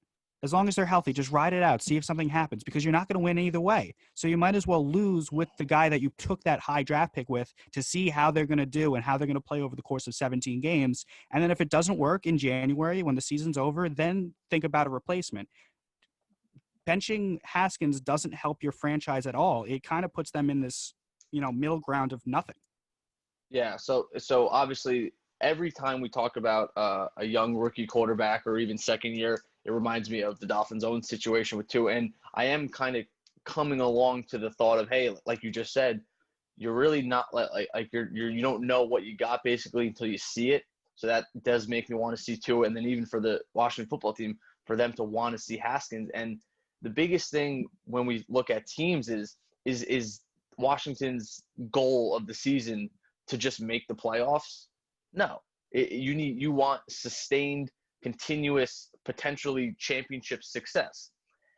As long as they're healthy, just ride it out. See if something happens because you're not going to win either way. So you might as well lose with the guy that you took that high draft pick with to see how they're going to do and how they're going to play over the course of 17 games. And then if it doesn't work in January when the season's over, then think about a replacement. Benching Haskins doesn't help your franchise at all. It kind of puts them in this, middle ground of nothing. Yeah. So obviously every time we talk about a young rookie quarterback or even second year, it reminds me of the Dolphins' own situation with Tua. And I am kind of coming along to the thought of, hey, like you just said, you're really not like you don't know what you got basically until you see it. So that does make me want to see Tua. And then even for the Washington football team, for them to want to see Haskins. And the biggest thing when we look at teams is Washington's goal of the season to just make the playoffs. No, you want sustained, continuous, potentially championship success.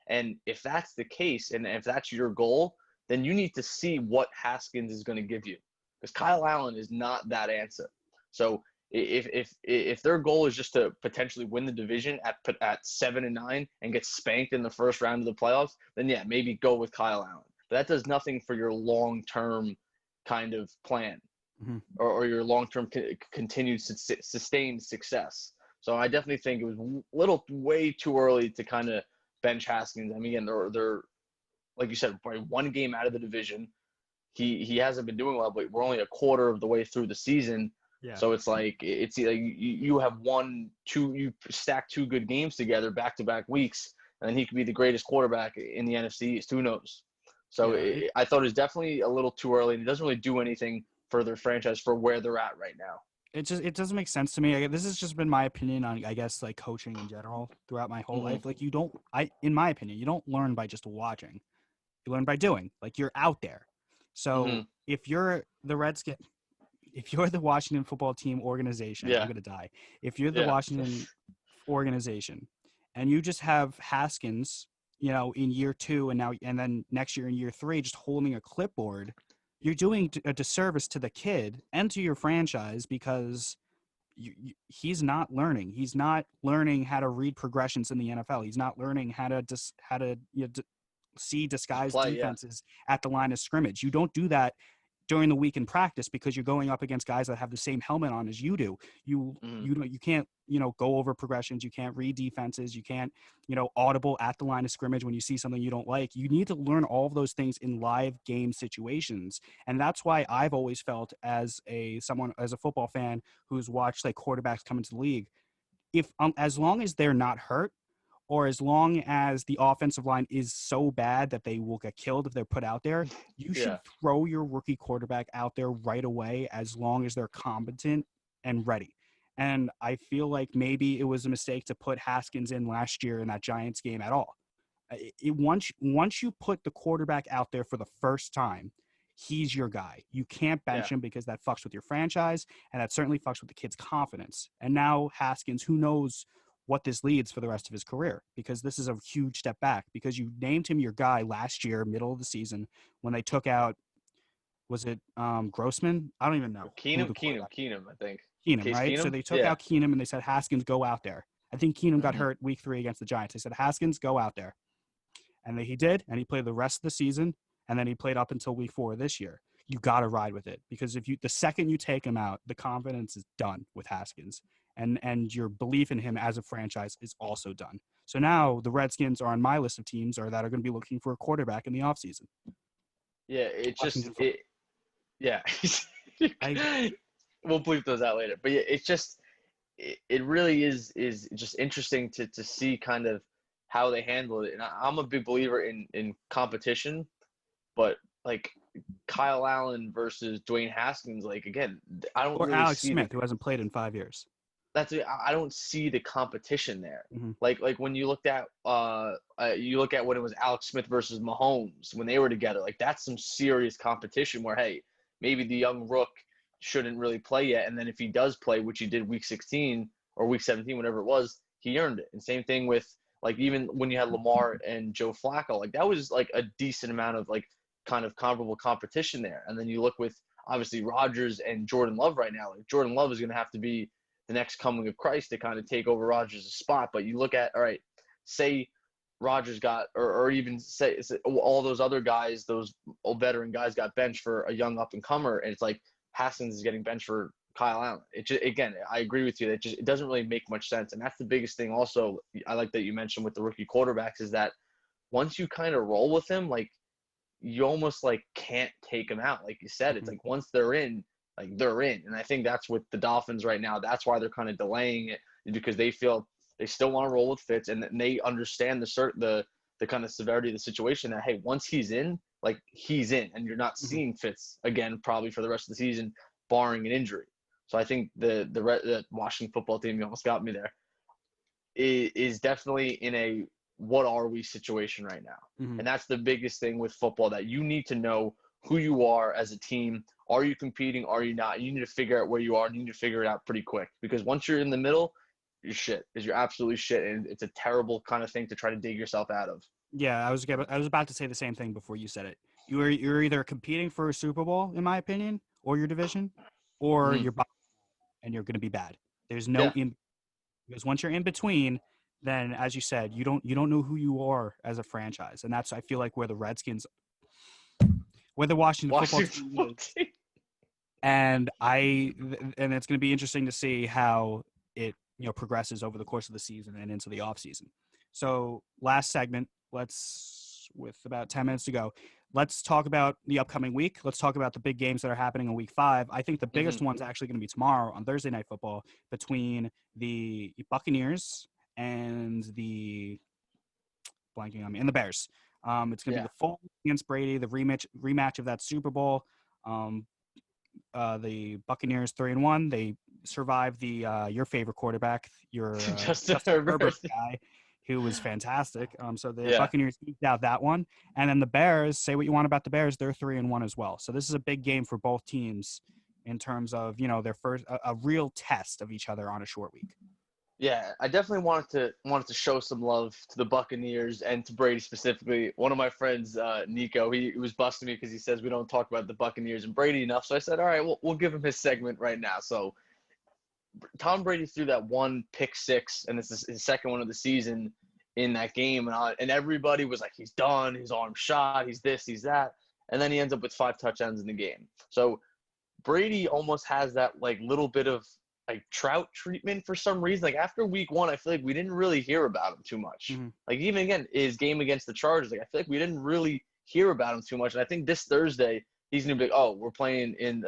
And if that's the case, and if that's your goal, then you need to see what Haskins is going to give you, because Kyle Allen is not that answer. So if their goal is just to potentially win the division at 7-9 and get spanked in the first round of the playoffs, then yeah, maybe go with Kyle Allen. But that does nothing for your long-term kind of plan, or your long-term continued sustained success. So I definitely think it was way too early to kind of bench Haskins. I mean, again, they're like you said, probably one game out of the division. He hasn't been doing well, but we're only a quarter of the way through the season. Yeah. So it's like you have you stack two good games together back-to-back weeks, and he could be the greatest quarterback in the NFC East. Who knows? So I thought it was definitely a little too early, and it doesn't really do anything for their franchise for where they're at right now. It doesn't make sense to me. This has just been my opinion on, I guess, like coaching in general throughout my whole life. Like in my opinion, you don't learn by just watching. You learn by doing. Like, you're out there. So if you're the Redskins, if you're the Washington football team organization, I'm gonna die. If you're the Washington organization, and you just have Haskins, in year 2 and then next year in year 3, just holding a clipboard, you're doing a disservice to the kid and to your franchise, because he's not learning. He's not learning how to read progressions in the NFL. He's not learning how to see disguised defenses at the line of scrimmage. You don't do that during the week in practice, because you're going up against guys that have the same helmet on as you do. You can't, go over progressions. You can't read defenses. You can't, audible at the line of scrimmage when you see something you don't like. You need to learn all of those things in live game situations. And that's why I've always felt, as a football fan who's watched like quarterbacks come into the league, if as long as they're not hurt, or as long as the offensive line is so bad that they will get killed if they're put out there, you should throw your rookie quarterback out there right away, as long as they're competent and ready. And I feel like maybe it was a mistake to put Haskins in last year in that Giants game at all. Once you put the quarterback out there for the first time, he's your guy. You can't bench him, because that fucks with your franchise, and that certainly fucks with the kid's confidence. And now Haskins, who knows what this leads for the rest of his career, because this is a huge step back, because you named him your guy last year, middle of the season, when they took out, was it Grossman? I don't even know. Keenum, I think. Keenum, right? So they took out Keenum, and they said, Haskins, go out there. I think Keenum got hurt week 3 against the Giants. They said, Haskins, go out there. And he did, and he played the rest of the season, and then he played up until week 4 this year. You got to ride with it, because the second you take him out, the confidence is done with Haskins. And your belief in him as a franchise is also done. So now the Redskins are on my list of teams that are going to be looking for a quarterback in the offseason. Yeah, we'll bleep those out later. But yeah, it's just it really is just interesting to see kind of how they handle it. And I'm a big believer in competition, but like Kyle Allen versus Dwayne Haskins, like, again, I don't really Alex see Smith, who hasn't played in 5 years. I don't see the competition there. Like when you looked at when it was Alex Smith versus Mahomes, when they were together, like, that's some serious competition where, hey, maybe the young rook shouldn't really play yet, and then if he does play, which he did week 16 or week 17, whatever it was, he earned it. And same thing with, like, even when you had Lamar and Joe Flacco, like, that was like a decent amount of like kind of comparable competition there. And then you look with obviously Rodgers and Jordan Love right now. Like, Jordan Love is going to have to be the next coming of Christ to kind of take over Rodgers' spot. But you look at, all right, say Rodgers got, or even say all those other guys, those old veteran guys got benched for a young up-and-comer, and it's like Haskins is getting benched for Kyle Allen. It just, again, I agree with you. It doesn't really make much sense. And that's the biggest thing also I like that you mentioned with the rookie quarterbacks, is that once you kind of roll with him, like, you almost like can't take them out. Like you said, it's like once they're in, like, they're in. And I think that's with the Dolphins right now. That's why they're kind of delaying it, because they feel they still want to roll with Fitz, and they understand the kind of severity of the situation that, hey, once he's in, like, he's in, and you're not seeing Fitz again probably for the rest of the season, barring an injury. So I think the Washington football team, you almost got me there, is definitely in a what are we situation right now. And that's the biggest thing with football, that you need to know who you are as a team. Are you competing? Are you not? You need to figure out where you are, and you need to figure it out pretty quick, because once you're in the middle, you're shit. You're absolutely shit, and it's a terrible kind of thing to try to dig yourself out of. Yeah, I was about to say the same thing before you said it. You're either competing for a Super Bowl, in my opinion, or your division, or Mm-hmm. you're and you're going to be bad. There's no Yeah. in because once you're in between, then as you said, you don't know who you are as a franchise, and that's I feel like where the Washington football Washington team football is, team. and it's going to be interesting to see how it progresses over the course of the season and into the offseason. So last segment, with about 10 minutes to go, let's talk about the upcoming week. Let's talk about the big games that are happening in week 5. I think the biggest one's actually going to be tomorrow on Thursday Night Football between the Buccaneers and the and the Bears. It's going to be the full against Brady, the rematch of that Super Bowl. The Buccaneers 3-1. They survived the your favorite quarterback, your Justin Justin Herbert. Herbert guy, who was fantastic. So the Yeah. Buccaneers eked out that one, and then the Bears. Say what you want about the Bears, they're 3-1 as well. So this is a big game for both teams in terms of their first a real test of each other on a short week. Yeah, I definitely wanted to show some love to the Buccaneers and to Brady specifically. One of my friends, Nico, he was busting me because he says we don't talk about the Buccaneers and Brady enough. So I said, all right, we'll give him his segment right now. So Tom Brady threw that one pick six, and this is his second one of the season in that game, and everybody was like, he's done, his arm shot, he's this, he's that, and then he ends up with 5 touchdowns in the game. So Brady almost has that like little bit of like Trout treatment for some reason. Like after week 1, I feel like we didn't really hear about him too much. Mm-hmm. Like even again, his game against the Chargers, like I feel like we didn't really hear about him too much. And I think this Thursday he's gonna be like, oh, we're playing in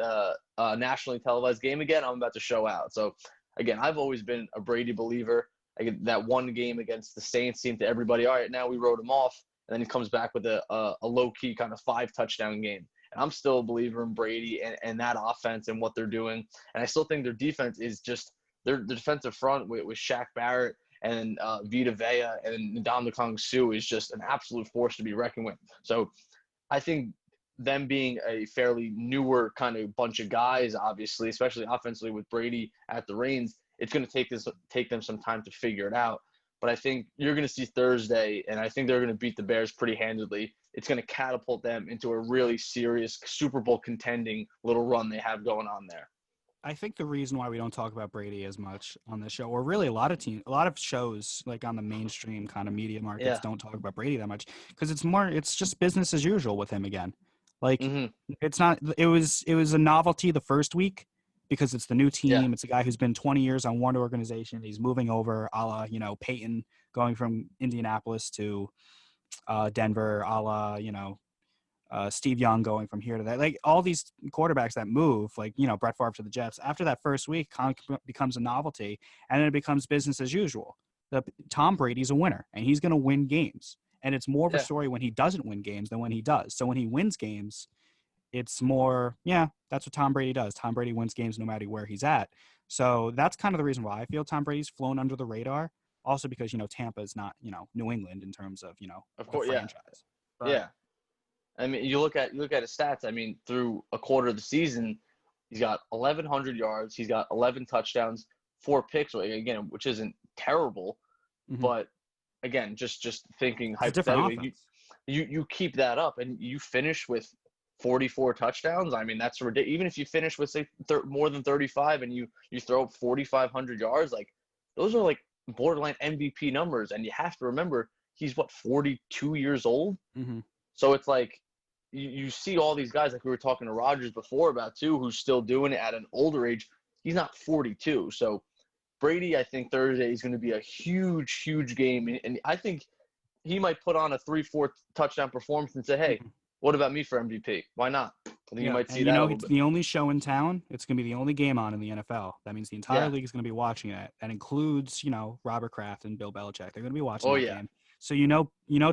a nationally televised game again. I'm about to show out. So again, I've always been a Brady believer. Like that one game against the Saints seemed to everybody, all right, now we wrote him off, and then he comes back with a low key kind of 5 touchdown game. And I'm still a believer in Brady and that offense and what they're doing. And I still think their defense is just their defensive front with Shaq Barrett and Vita Vea and Ndamukong Suh is just an absolute force to be reckoned with. So I think them being a fairly newer kind of bunch of guys, obviously, especially offensively with Brady at the reins, it's going to take them some time to figure it out. But I think you're going to see Thursday, and I think they're going to beat the Bears pretty handedly. It's going to catapult them into a really serious Super Bowl contending little run they have going on there. I think the reason why we don't talk about Brady as much on this show, or really a lot of shows like on the mainstream kind of media markets don't talk about Brady that much, because it's just business as usual with him again. Like it's not. It was a novelty the first week because it's the new team. Yeah. It's a guy who's been 20 years on one organization. He's moving over, a la Peyton going from Indianapolis to Denver, a la Steve Young going from here to that. Like all these quarterbacks that move, like Brett Favre to the Jets. After that first week, becomes a novelty, and then it becomes business as usual. Tom Brady's a winner, and he's going to win games. And it's more of a story when he doesn't win games than when he does. So when he wins games, it's more, that's what Tom Brady does. Tom Brady wins games no matter where he's at. So that's kind of the reason why I feel Tom Brady's flown under the radar. Also because, Tampa is not, New England in terms of, of course, the franchise. But, yeah. I mean, you look at his stats. I mean, through a quarter of the season, he's got 1,100 yards. He's got 11 touchdowns, 4 picks, again, which isn't terrible. But again, just thinking hypothetically, you keep that up and you finish with 44 touchdowns. I mean, that's ridiculous. Even if you finish with say more than 35 and you throw up 4,500 yards, like those are like borderline MVP numbers. And you have to remember he's 42 years old. So it's like you see all these guys like we were talking to Rodgers before about too, who's still doing it at an older age. He's not 42. So Brady, I think Thursday is going to be a huge, huge game. And I think he might put on a 3-4 touchdown performance and say, hey, what about me for MVP? Why not? I think you might see that. It's the only show in town. It's going to be the only game on in the NFL. That means the entire league is going to be watching it. That includes, Robert Kraft and Bill Belichick. They're going to be watching that game. So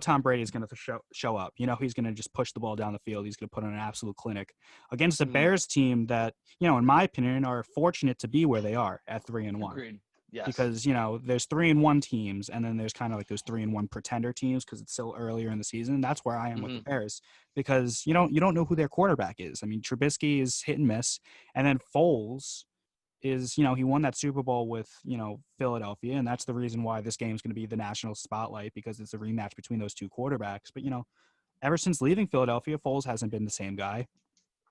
Tom Brady is going to show up. He's going to just push the ball down the field. He's going to put on an absolute clinic against a Bears team that, in my opinion, are fortunate to be where they are at 3-1. Agreed. Yes. because, you know, there's 3-1 teams, and then there's kind of like those 3-1 pretender teams because it's still earlier in the season. That's where I am with the Bears, because you don't know who their quarterback is. I mean, Trubisky is hit and miss, and then Foles is, he won that Super Bowl with, Philadelphia, and that's the reason why this game is going to be the national spotlight, because it's a rematch between those two quarterbacks. But, ever since leaving Philadelphia, Foles hasn't been the same guy.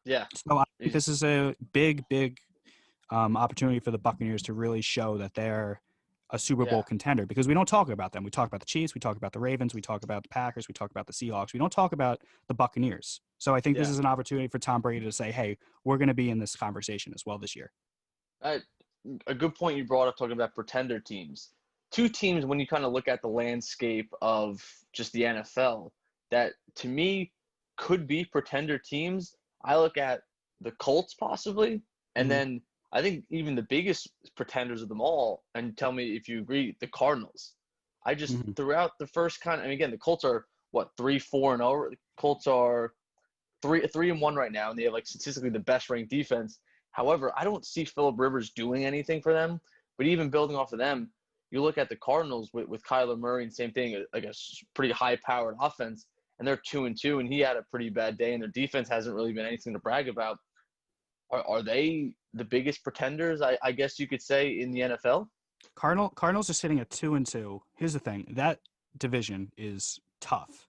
Yeah. So I think this is a big, big opportunity for the Buccaneers to really show that they're a Super Bowl contender, because we don't talk about them. We talk about the Chiefs, we talk about the Ravens, we talk about the Packers, we talk about the Seahawks. We don't talk about the Buccaneers. So I think this is an opportunity for Tom Brady to say, hey, we're going to be in this conversation as well this year. A good point you brought up talking about pretender teams. Two teams, when you kind of look at the landscape of just the NFL, that to me could be pretender teams. I look at the Colts possibly, and then I think even the biggest pretenders of them all, and tell me if you agree, the Cardinals. I just throughout the first again, the Colts are what, 3-4-0. The Colts are 3-1 right now, and they have like statistically the best ranked defense. However, I don't see Phillip Rivers doing anything for them. But even building off of them, you look at the Cardinals with Kyler Murray, and same thing, like a pretty high-powered offense, and they're 2-2, and he had a pretty bad day, and their defense hasn't really been anything to brag about. Are they the biggest pretenders, I guess you could say, in the NFL? Cardinals are sitting at 2-2. Here's the thing: that division is tough.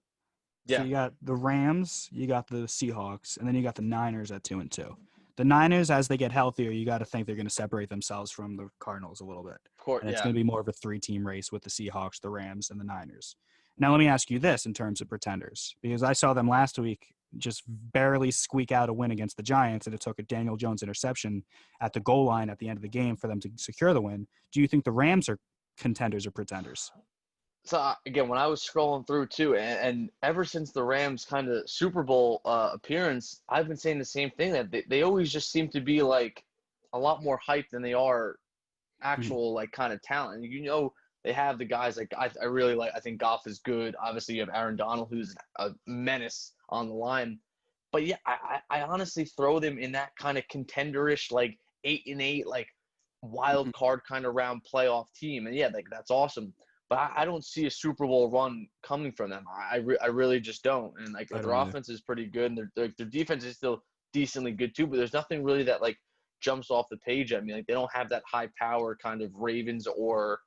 Yeah. So you got the Rams, you got the Seahawks, and then you got the Niners at 2-2. The Niners, as they get healthier, you got to think they're going to separate themselves from the Cardinals a little bit. And it's going to be more of a 3-team race with the Seahawks, the Rams, and the Niners. Now, let me ask you this in terms of pretenders, because I saw them last week just barely squeak out a win against the Giants, and it took a Daniel Jones interception at the goal line at the end of the game for them to secure the win. Do you think the Rams are contenders or pretenders? So again, when I was scrolling through too, and ever since the Rams kind of Super Bowl appearance, I've been saying the same thing, that they always just seem to be like a lot more hype than they are actual like kind of talent. They have the guys like I really like. I think Goff is good. Obviously, you have Aaron Donald, who's a menace on the line. But yeah, I honestly throw them in that kind of contenderish, like 8-8, like wild card kind of round playoff team. And yeah, like that's awesome. But I don't see a Super Bowl run coming from them. I really just don't. And like their offense is pretty good, and their defense is still decently good too. But there's nothing really that like jumps off the page at me. Like they don't have that high power kind of Ravens or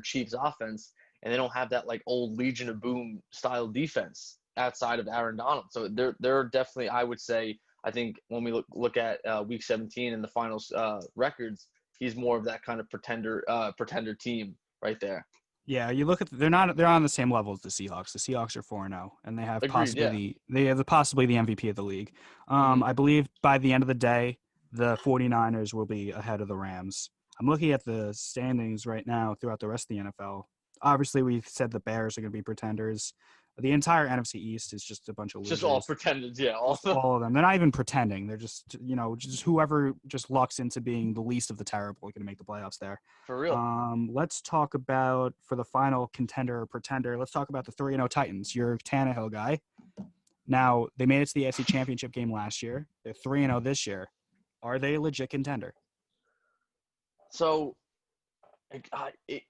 Chiefs offense, and they don't have that like old Legion of Boom style defense outside of Aaron Donald. So they're definitely, I would say, I think when we look at Week 17 and the finals records, he's more of that kind of pretender team right there. Yeah, you look at they're on the same level as the Seahawks. The Seahawks are 4-0, and they have possibly the MVP of the league. I believe by the end of the day, the 49ers will be ahead of the Rams. I'm looking at the standings right now throughout the rest of the NFL. Obviously, we've said the Bears are going to be pretenders. The entire NFC East is just a bunch of losers. Just all pretenders, yeah. All of them. They're not even pretending. They're just, just whoever just lucks into being the least of the terrible going to make the playoffs there. For real. Let's talk about, for the final contender or pretender, let's talk about the 3-0 Titans. You're a Tannehill guy. Now, they made it to the AFC Championship game last year. They're 3-0 this year. Are they a legit contender? So,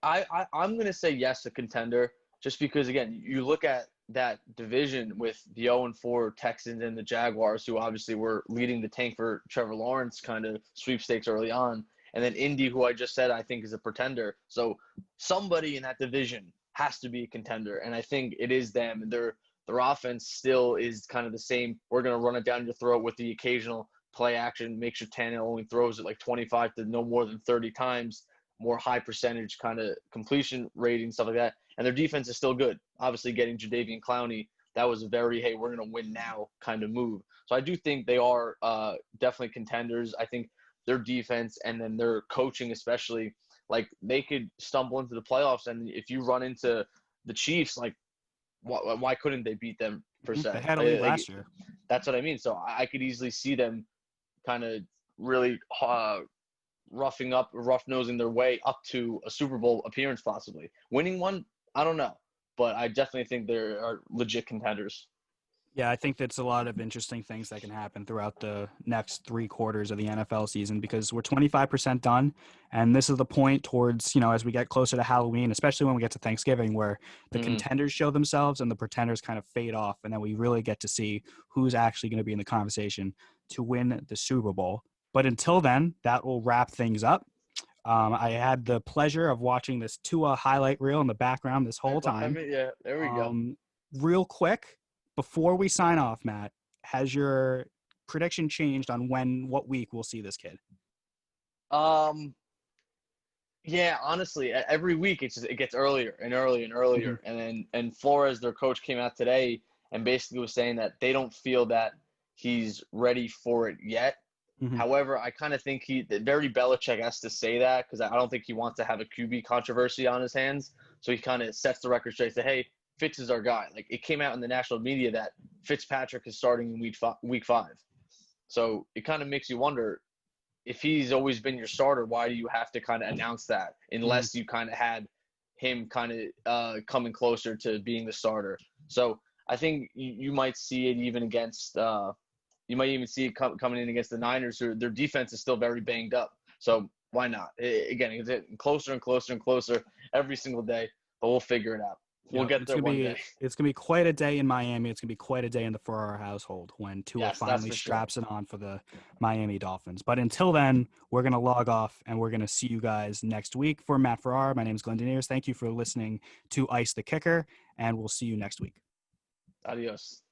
I'm going to say yes, a contender, just because, again, you look at that division with the 0-4 Texans and the Jaguars, who obviously were leading the tank for Trevor Lawrence kind of sweepstakes early on, and then Indy, who I just said I think is a pretender. So somebody in that division has to be a contender, and I think it is them. And their offense still is kind of the same. We're going to run it down your throat with the occasional play action, make sure Tannehill only throws it like 25 to no more than 30 times, more high percentage kind of completion rating, stuff like that. And their defense is still good. Obviously, getting Jadeveon Clowney, that was a very, hey, we're going to win now kind of move. So I do think they are definitely contenders. I think their defense and then their coaching especially, like they could stumble into the playoffs. And if you run into the Chiefs, like why couldn't they beat them per se? They had a lead last year. That's what I mean. So I could easily see them kind of really rough-nosing their way up to a Super Bowl appearance possibly. Winning one, I don't know. But I definitely think they are legit contenders. Yeah, I think that's a lot of interesting things that can happen throughout the next 3 quarters of the NFL season because we're 25% done. And this is the point towards, as we get closer to Halloween, especially when we get to Thanksgiving, where the Hmm. contenders show themselves and the pretenders kind of fade off. And then we really get to see who's actually going to be in the conversation to win the Super Bowl. But until then, that will wrap things up. I had the pleasure of watching this Tua highlight reel in the background this whole Right behind time. me. Yeah, there we go. Real quick, before we sign off, Matt, has your prediction changed on what week we'll see this kid? Um, yeah, honestly, every week it gets earlier and earlier and Mm-hmm. earlier, and then Flores, their coach, came out today and basically was saying that they don't feel that he's ready for it yet. Mm-hmm. However, I kind of think that very Belichick has to say that because I don't think he wants to have a QB controversy on his hands. So he kind of sets the record straight. Say, hey, Fitz is our guy. Like it came out in the national media that Fitzpatrick is starting in week 5. So it kind of makes you wonder if he's always been your starter, why do you have to kind of announce that Mm-hmm. unless you kind of had him kind of coming closer to being the starter? So I think you might see it even against you might even see it coming in against the Niners, who their defense is still very banged up. So why not? Again, it's getting closer and closer and closer every single day, but we'll figure it out. We'll Yeah, get there one day. it's gonna be quite a day in Miami. It's gonna be quite a day in the Ferrara household when Tua Yes, that's finally for sure. straps it on for the Miami Dolphins. But until then, we're gonna log off and we're gonna see you guys next week. For Matt Ferrara, my name is Glenn Deniers. Thank you for listening to Ice the Kicker, and we'll see you next week. Adios.